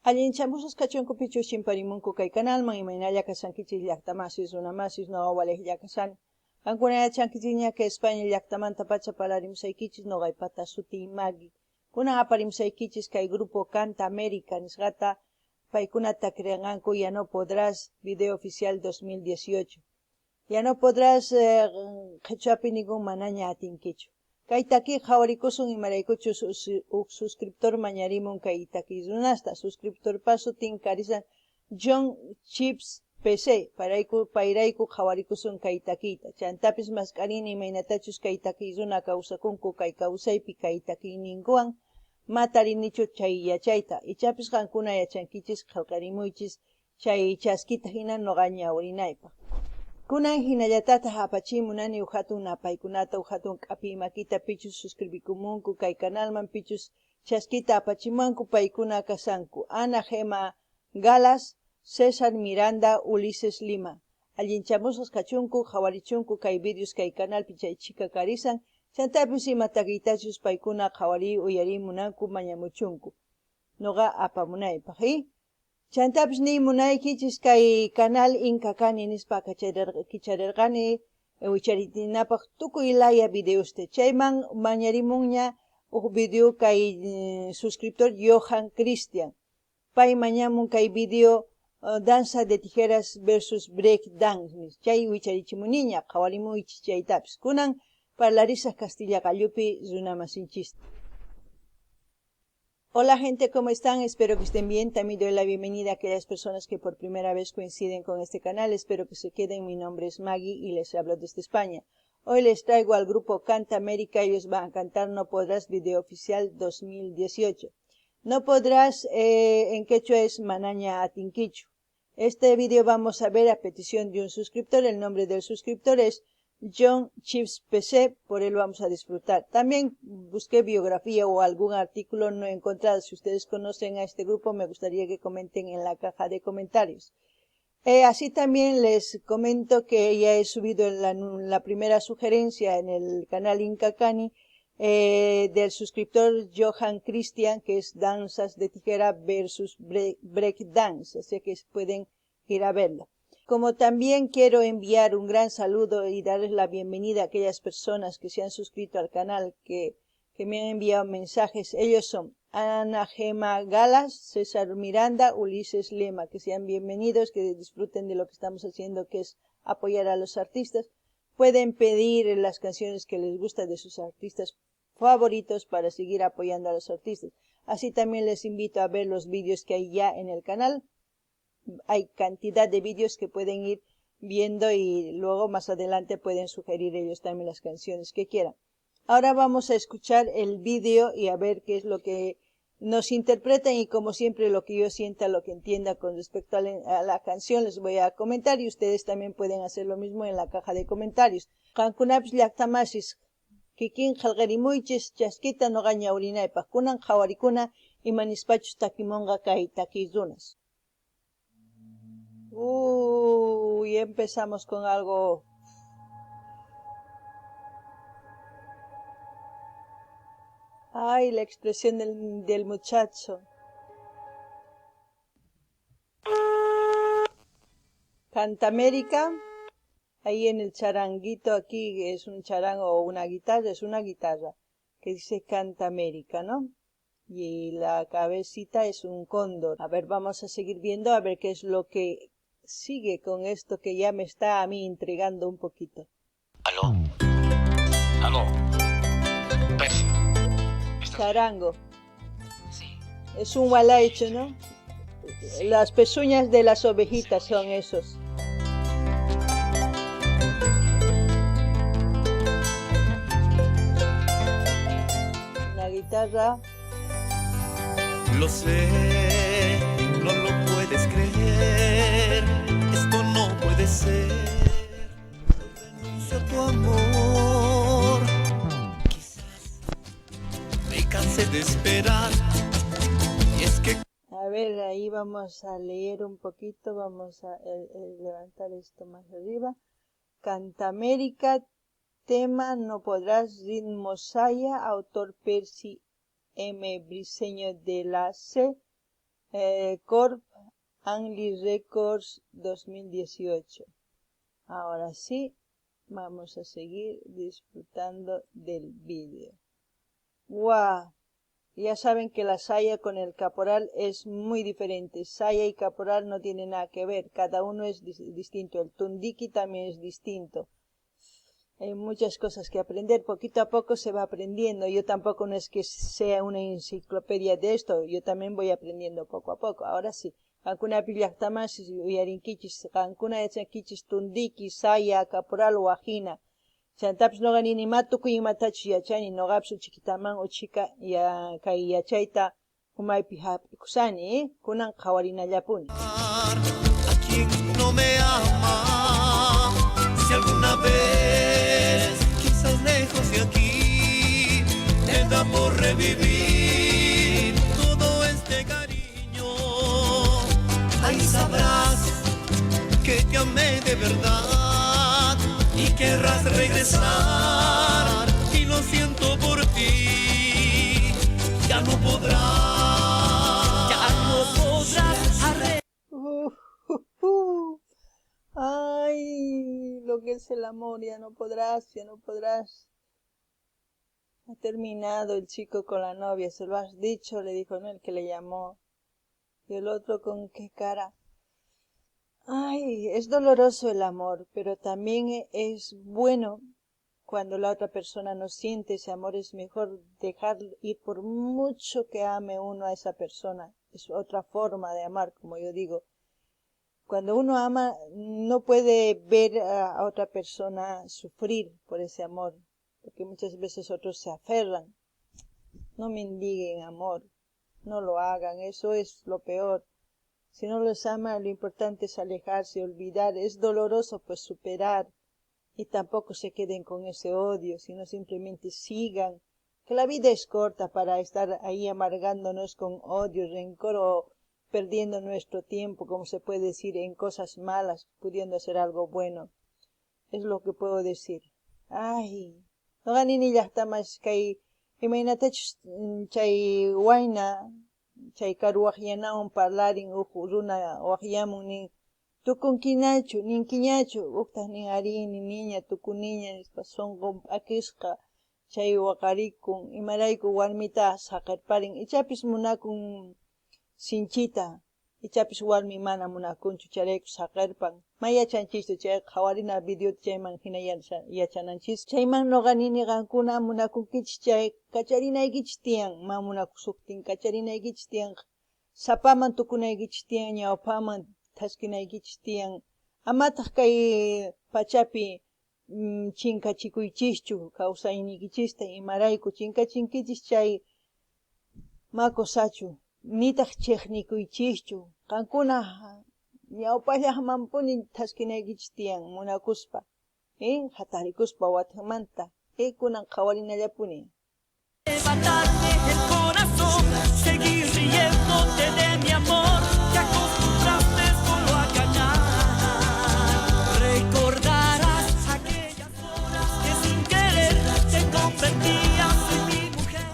Allinchamusas kachunku pichu chimparimunku kay kanalman imaynalla kashankichis llaqtamasis runamasis noqawalej llakasan. Kankunaya chankichiña que España llaqtamanta pacha palarimusaykichis noqaypata suti Maggie. Kunan aparimsaykichis kay grupo Canta América nisqata paykunata creanganku Ya no podrás video oficial 2018. Ya no podrás qhechapi nigun manaña atinkichu. Kay taki qhawarikusun imaraykuchu suscriptor mañarimun kay taki runasta suscriptor pasutin karisan John Chips PC payrayku qhawarikusun kay takita chantapis mascarini imaynatachus kay taki runa kawsakunku kay kawsaypi kay takiyninkuwan matarinichu chay yachayta ichapis qankuna yachankichis qillqarimuychis chay chaskita hina noqa ñawrinaypaq. Kunan hinallatataq apachimunani hatun napaykunata hatun k'api makita pichus suscribikumunku kay kanalman pichus chaskita apachimanku paykuna kasanku Ana Gema Galas, César Miranda, Ulises Lima. Allinchamusas kachunku qhawarichunku kay videos kay kanalpi chay chika karisan chantapis imatakitachus paykuna qhawari uyarimunanku mañamuchunku noqa apamunaypaq chantapis nimunaykichis kay canal Inca Cani nispa kicharirqani wicharitinapaq tukuy laya videoste chayman mañarimunña video kay suscriptor Johan Cristian pay mañamun kay video danza de tijeras versus break dance chay wicharichimuniña qhawarimuychis chaytapis kunan parlarisaq Castilla Gallupi runamasinchis. Hola gente, ¿cómo están? Espero que estén bien. También doy la bienvenida a aquellas personas que por primera vez coinciden con este canal. Espero que se queden. Mi nombre es Maggie y les hablo desde España. Hoy les traigo al grupo Canta América. Ellos van a cantar No Podrás video oficial 2018. No Podrás en quechua es Manaña Atinquichu. Este video vamos a ver a petición de un suscriptor. El nombre del suscriptor es John Chips PC, por él vamos a disfrutar. También busqué biografía o algún artículo no encontrado. Si ustedes conocen a este grupo, me gustaría que comenten en la caja de comentarios. Así también les comento que ya he subido la primera sugerencia en el canal Inca Cani del suscriptor Johan Cristian, que es danzas de tijera versus break dance, así que pueden ir a verlo. Como también quiero enviar un gran saludo y darles la bienvenida a aquellas personas que se han suscrito al canal, que me han enviado mensajes. Ellos son Ana Gema Galas, César Miranda, Ulises Lima. Que sean bienvenidos, que disfruten de lo que estamos haciendo, que es apoyar a los artistas. Pueden pedir las canciones que les gustan de sus artistas favoritos para seguir apoyando a los artistas. Así también les invito a ver los vídeos que hay ya en el canal. Hay cantidad de vídeos que pueden ir viendo y luego más adelante pueden sugerir ellos también las canciones que quieran. Ahora vamos a escuchar el vídeo y a ver qué es lo que nos interpretan y como siempre lo que yo sienta, lo que entienda con respecto a la canción les voy a comentar y ustedes también pueden hacer lo mismo en la caja de comentarios. Qankunapish llaqtamasis kikin qillqarimuychis chaskita noqa ñawrinaypaq kunan qhawarikuna imanispachus takimunqa kay takirunas. Y empezamos con algo. Ay, la expresión del muchacho. Canta América. Ahí en el charanguito aquí es un charango o una guitarra, es una guitarra que dice Canta América, ¿no? Y la cabecita es un cóndor. A ver, vamos a seguir viendo a ver qué es lo que sigue con esto que ya me está a mí intrigando un poquito. ¿Aló? Percy. Charango. Sí. Es un gualaicho, ¿no? Sí. Las pezuñas de las ovejitas son esos. Una guitarra. Lo sé, no lo puedes creer, esto no puede ser. Renuncio a tu amor, quizás me cansé de esperar. Y es que A ver, ahí vamos a leer un poquito, vamos a levantar esto más arriba. Canta América, tema No Podrás, ritmo Saya, autor Percy M. Briceño de la C. Corp Angli Records 2018. Ahora sí, vamos a seguir disfrutando del vídeo. ¡Wow! Ya saben que la saya con el caporal es muy diferente. Saya y caporal no tienen nada que ver. Cada uno es distinto. El tundiki también es distinto. Hay muchas cosas que aprender. Poquito a poco se va aprendiendo. Yo tampoco no es que sea una enciclopedia de esto. Yo también voy aprendiendo poco a poco. Ahora sí. Kankuna pillaktamash uyarinkichis. Kankuna echankichis tundiki, saya, caporal, wajina. Chantapish noqa nini matukuy imatachish yachani noqapis chiquitaman uchika ya kay yachayta umaypi hap'ikusani kunan qhawarinallapuni. A quien no me ama, si alguna vez, quizás lejos de aquí, me da por revivir todo este cariño. Ahí sabrás que te amé de verdad y querrás regresar, y lo siento por ti, ya no podrás Ay, lo que es el amor, ya no podrás, ya no podrás. Ha terminado el chico con la novia, se lo has dicho, le dijo, ¿no? El que le llamó. Y el otro con qué cara. Ay, es doloroso el amor, pero también es bueno cuando la otra persona no siente ese amor. Es mejor dejar ir por mucho que ame uno a esa persona. Es otra forma de amar, como yo digo. Cuando uno ama, no puede ver a otra persona sufrir por ese amor, porque muchas veces otros se aferran. No mendiguen amor, no lo hagan, eso es lo peor. Si no los ama, lo importante es alejarse, olvidar. Es doloroso, pues, superar. Y tampoco se queden con ese odio, sino simplemente sigan. Que la vida es corta para estar ahí amargándonos con odio, rencor o perdiendo nuestro tiempo, como se puede decir, en cosas malas, pudiendo hacer algo bueno. Es lo que puedo decir. Ay, no ganini llaqtamas kay imaynatachus chay wayna chay karu waqllanawan parlarin runa waqllamun nin tukunkinachu ninkiñachu uqtaq nin ari nin niña tuku niña sonqo p'akisqa chay waqarikun imarayku warmita saqirparin ichapis munakun sinchita ichapis warmi mana munakunchu charayku saqirpan mayachanchista chay qhawarina videota chayman hina yachananchis chayman noqa nini qankuna munakunkichis chay kacharinaykichis tiyan ma munakusuptin kacharinaykichis tiyan sapaman tukunaykichis tiyan ñawpaman thaskinaykichis tiyan amataq kay pachapi chinkachikuychischu kawsaynikichista imarayku chinkachinkichis chay makosachu nitaq chiqnikuychischu qankuna ñawpallaqmanpuni thaskinaykichis tiyan munakuspa hatarikuspa watanmanta kunan qhawarinallapuni. levantarme el corazón, seguir riéndote de mi amor, te acostumbraste solo a ganar. Recordarás aquellas horas que sin querer te convertías en mi mujer,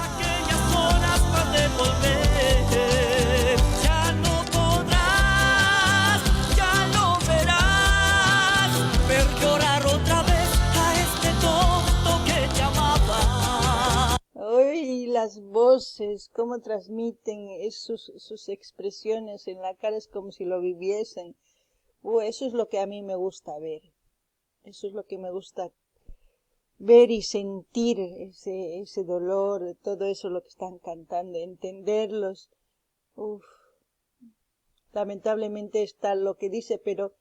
aquellas horas para devolver. Ya no podrás, ya lo verás, ver llorar otra vez a este tonto que te amaba. Uy, las voces, cómo transmiten sus expresiones en la cara, es como si lo viviesen. Eso es lo que a mí me gusta ver. Eso es lo que me gusta ver y sentir, ese dolor, todo eso lo que están cantando, entenderlos. Lamentablemente está lo que dice, pero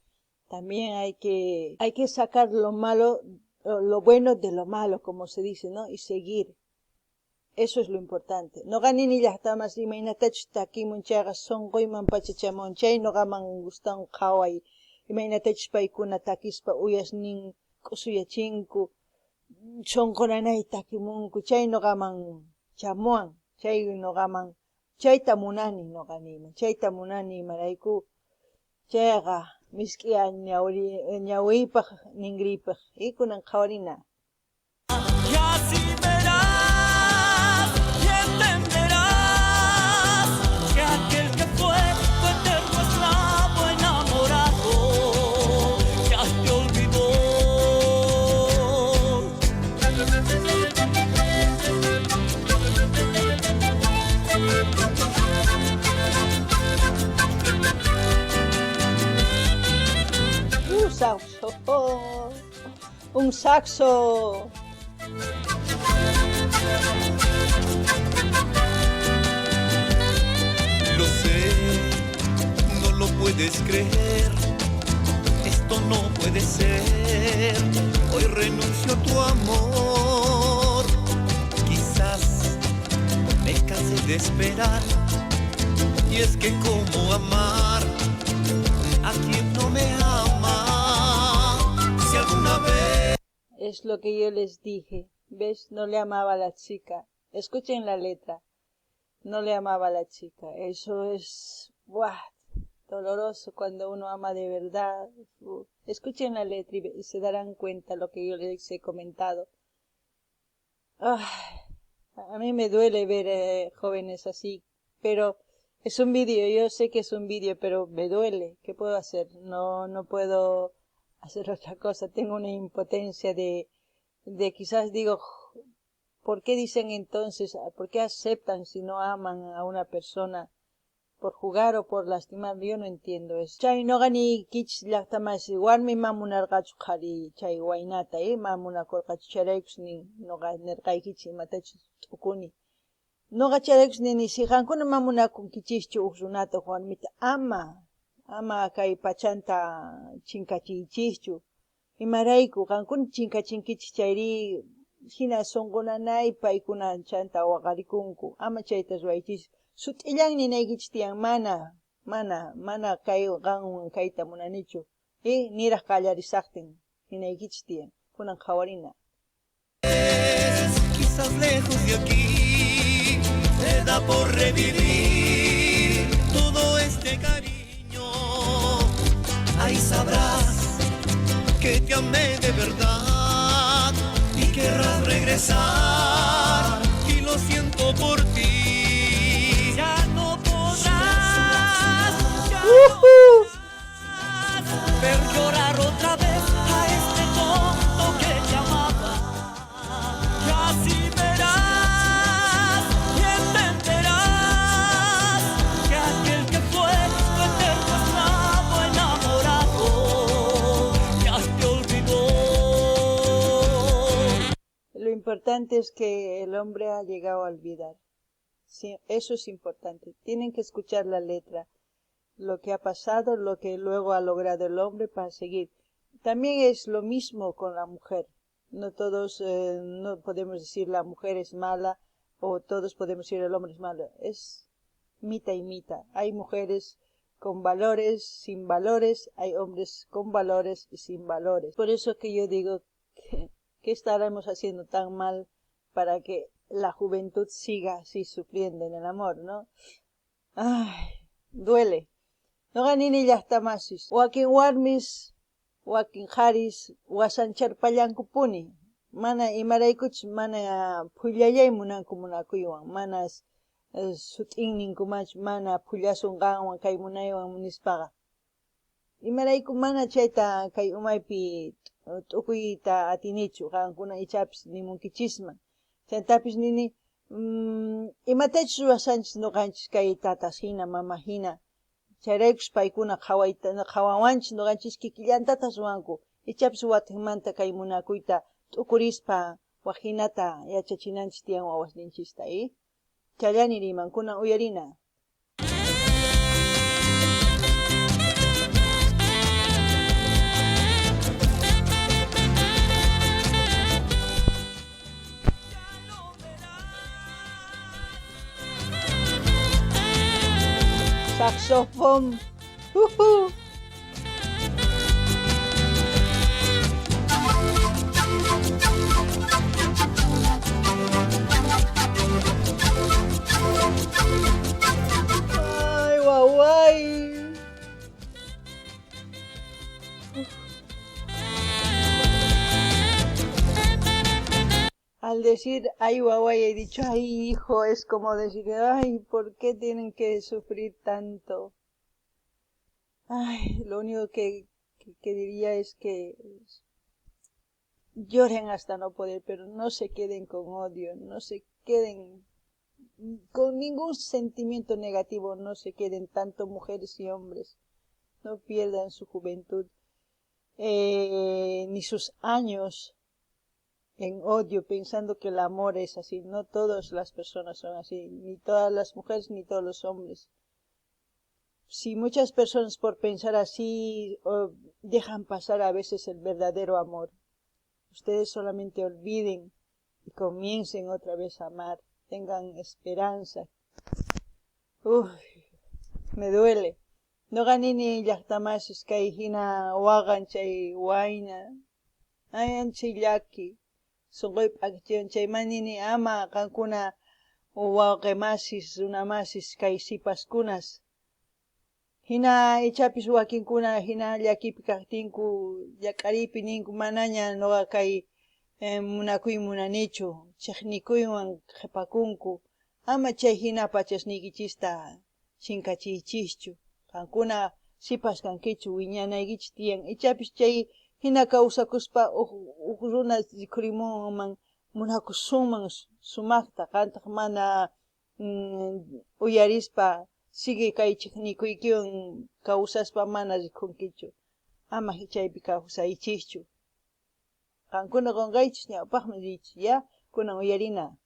también hay que sacar lo malo, lo bueno de lo malo, como se dice, ¿no? Y seguir. Eso es lo importante. No ganini llaqtamas imaynatachus takimun chayqa sonquyman pachachamun chay noqaman gustan qhaway imaynatachus paykuna takispa uyasnin k'usuyachinku sonqonanay takimunku chay noqaman chamuwan chay noqaman chayta munani noqanima chayta munani imarayku chayqa misk'iya ñawiypaq ningripaq kunan qhawarina. Y así verás y entenderás que aquel que Un saxo. Lo sé, no lo puedes creer, esto no puede ser. Hoy renuncio a tu amor, quizás me canse de esperar. Y es que cómo amar a quien no me ama. Si alguna vez Es lo que yo les dije. ¿Ves? No le amaba a la chica. Escuchen la letra. No le amaba a la chica. Eso es... ¡buah! Doloroso cuando uno ama de verdad. Escuchen la letra y se darán cuenta lo que yo les he comentado. Ay, a mí me duele ver jóvenes así, pero es un vídeo, yo sé que es un vídeo, pero me duele. ¿Qué puedo hacer? No puedo hacer otra cosa. Tengo una impotencia de quizás digo, ¿por qué dicen entonces, por qué aceptan si no aman a una persona por jugar o por lastimar? Yo no entiendo eso. Chay no gani kich llaqtamas warmi mamunarqachu qhari chay waynata mamunakurqachu charaykusni noqa nirqaykichi imatachu t'ukuni. Noqa charaykusni ni siqankuna mamunakunkichischu uq runata uq warmita ama kay pachanta chinkachiychischu. Imarayku qankuna chinkachinkichis chayri hina sunqunanay paykuna chanta waqarikunku. Ama chayta ruwaychis. Sut'illan ninaykichis tiyan mana kay qanwan kayta munanichu. Niraq qallarisaqtin ninaykichis tiyan. Kunan qhawarina. quizás lejos de aquí te da por revivir todo este cariño. Ahí sabrás que te amé de verdad y querrás regresar y lo siento por ti. Ya no podrás, ya no podrás ver llorar otra vez a este tonto que te amaba. Y así verás y entenderás que aquel que fue tu eterno esclavo enamorado ya te olvidó. Lo importante es que el hombre ha llegado a olvidar. Sí, eso es importante. Tienen que escuchar la letra, lo que ha pasado, lo que luego ha logrado el hombre para seguir. También es lo mismo con la mujer. No todos, no podemos decir la mujer es mala o todos podemos decir el hombre es malo. Es mitad y mitad. Hay mujeres con valores, sin valores, hay hombres con valores y sin valores. Por eso que yo digo que estaremos haciendo tan mal para que la juventud siga así sufriendo en el amor, ¿no? Ay, duele. No ganini llaqtamasis. Wakin warmis, wakin haris, wasancharpallankupuni. Mana imaraykuchus mana phullalay munakuywan. Mana sut'inninkumachu mana phullasunqanwan kay munaywan nispaqa. Imarayku mana chayta kay umaypi t'ukuyta atinichu. Qankuna ichapis nimunkichisman. Chantapis nini imatachus ruwasanchis nuqanchis kay tatas hina mama hina. Chayraykus paykuna qhawawanchis nuqanchis kikillantatas ruwanku. Ichapis watanmanta kay munakuyta t'ukurispa waqhinata yachachinanchis tiyan wawasninchista. Challani riman kunan uyarina. Saxofón. Ay, guay. Al decir ay guay he dicho ay hijo, es como decir ay, ¿por qué tienen que sufrir tanto? Ay, lo único que diría es que lloren hasta no poder, pero no se queden con odio, no se queden con ningún sentimiento negativo, no se queden tanto mujeres y hombres, no pierdan su juventud. ni sus años en odio, pensando que el amor es así. No todas las personas son así, ni todas las mujeres, ni todos los hombres. Si muchas personas por pensar así dejan pasar a veces el verdadero amor, ustedes solamente olviden y comiencen otra vez a amar, tengan esperanza. Me duele. No ganini llaqtamasis kay hina wagan chay wayna. Ayan chillaki. Sunqoy p'akchiwan chaymanini ama qankuna waqemasis, runamasis kay sipaskunas. Hina ichapis wakinkuna hina llakipi kaqtinku, llak'aripi ninku manaña noqa kay munakuy munanichu, chiqnikuywan qhipakunku. Ama chay hina pachasnikichista chinkachiychischu. Qankuna sipas kankichu, wiñanaykichis tiyan. Ichapis chay hina kawsakuspa runa rikhurimunman munakusunman sumaqta, qantaq mana uyarispa sigue kay chiqnikuykiwan kawsaspa mana rikhunkichu. Ama chaypi kawsaychischu. Qankuna qunqaychis ñawpaqmi riychis, ya, kunan uyarina.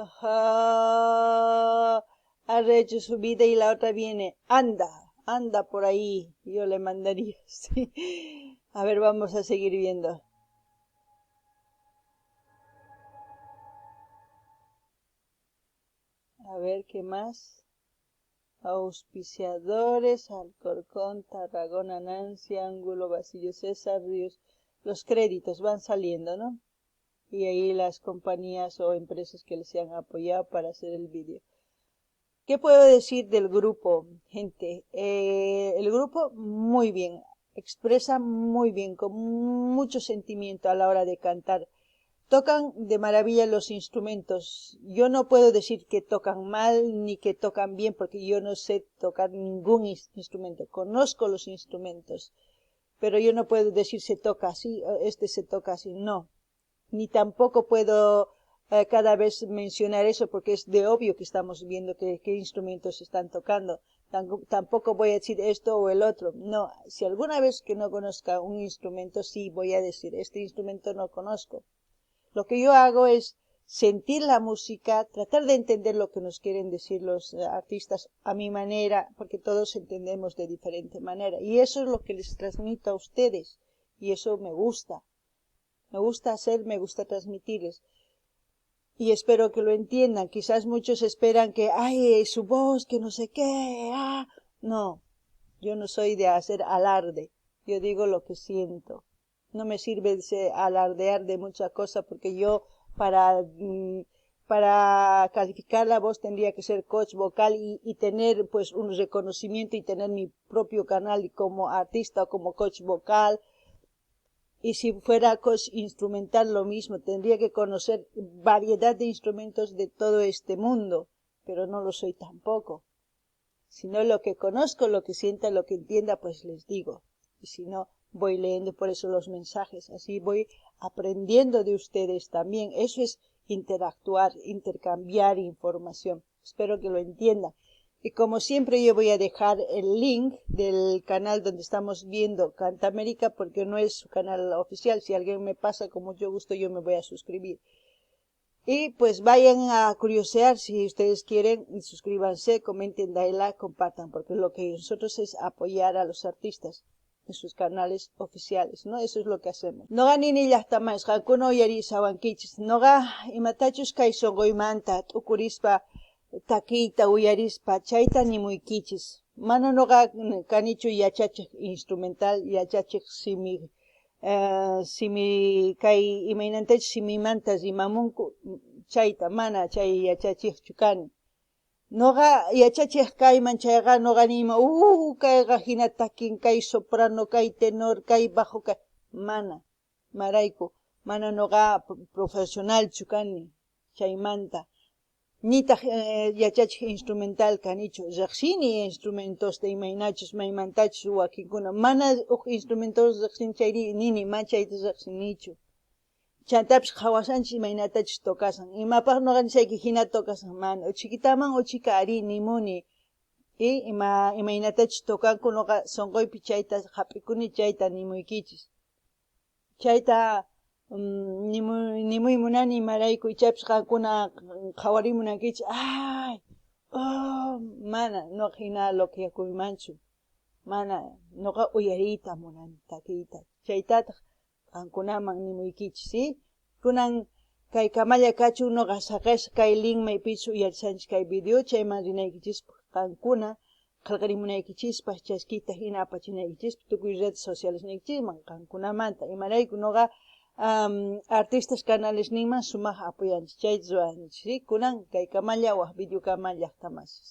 Ajá, arrecho su vida y la otra viene, anda por ahí, yo le mandaría, sí. A ver, vamos a seguir viendo. A ver, ¿qué más? Auspiciadores, Alcorcón, Tarragona, Nancy, Ángulo, Basilio César, Ríos. Los créditos van saliendo, ¿no? Y ahí las compañías o empresas que les han apoyado para hacer el vídeo. ¿Qué puedo decir del grupo, gente? El grupo muy bien, expresa muy bien, con mucho sentimiento a la hora de cantar. Tocan de maravilla los instrumentos. Yo no puedo decir que tocan mal ni que tocan bien porque yo no sé tocar ningún instrumento. Conozco los instrumentos, pero yo no puedo decir se toca así, se toca así, no. Ni tampoco puedo cada vez mencionar eso porque es de obvio que estamos viendo qué instrumentos están tocando. Tampoco voy a decir esto o el otro. No, si alguna vez que no conozca un instrumento, sí voy a decir, este instrumento no conozco. Lo que yo hago es sentir la música, tratar de entender lo que nos quieren decir los artistas a mi manera, porque todos entendemos de diferente manera. Y eso es lo que les transmito a ustedes. Y eso me gusta. Me gusta hacer, me gusta transmitirles. Y espero que lo entiendan. Quizás muchos esperan que, ay, su voz, que no sé qué. No, yo no soy de hacer alarde. Yo digo lo que siento. No me sirve de alardear de muchas cosas porque yo para calificar la voz tendría que ser coach vocal y tener pues un reconocimiento y tener mi propio canal como artista o como coach vocal. Y si fuera coach instrumental lo mismo, tendría que conocer variedad de instrumentos de todo este mundo, pero no lo soy tampoco. Sino lo que conozco, lo que sienta, lo que entienda, pues les digo. Y si no, voy leyendo por eso los mensajes, así voy aprendiendo de ustedes también. Eso es interactuar, intercambiar información. Espero que lo entiendan. Y como siempre yo voy a dejar el link del canal donde estamos viendo Canta América porque no es su canal oficial. Si alguien me pasa con mucho gusto yo me voy a suscribir. Y pues vayan a curiosear si ustedes quieren, suscríbanse, comenten, denle like, compartan, porque lo que nosotros es apoyar a los artistas en sus canales oficiales, ¿no? Eso es lo que hacemos. Noga nini llaqtamas, qankuno yarisawankichis, noga imatachus kay sonqoymanta t'ukurispa taquita uyarispa chayta nimuykichis. Mana noga kanichu yachachiq instrumental, yachachiq simi kay imaynantachus simimanta rimamunku, chayta mana chay yachachiqchu kani. Noqa yachachiq kayman chayqa noqa nima kayqa hina takin kay soprano kay tenor kay bajo kay mana marayku mana noqa profesionalchu kani chaymanta nitaq yachachiq instrumental kanichu riqsini instrumentosta imaynachus maymantachus wakinkuna mana instrumentos riqsini chayri nini ma chayta riqsinichu chaytapish qhawasanchik imaynatachus tukasan imapaq noqa nishayki hina tukasan mana uchikitaman uchika ari nimuni y imaynatachus tukanku noqa sunquypi chayta hap'ikuni chayta nimuykichis chayta nimuy munani imarayku ichapish qankuna qhawarimunankichis ay mana noqa hina loqyakuymanchu mana noqa uyariyta munani takiyta chaytataq qankunaman nimuykichis ¿sí? Kunan kay kamalla kachun noqa saqasqa kay linkmaypichu uyarishanchik kay video chayman rinaykichis qankuna qillqarimunaykichispa chaskita hina apachinaykichis tukuy redes sociales niykichisman qankunamanta imarayku noqa artistas canales ninman sumaq apoyanchik chayta ruranchik ¿sí? Kunan kay kamalla waq video kama llaqtamasas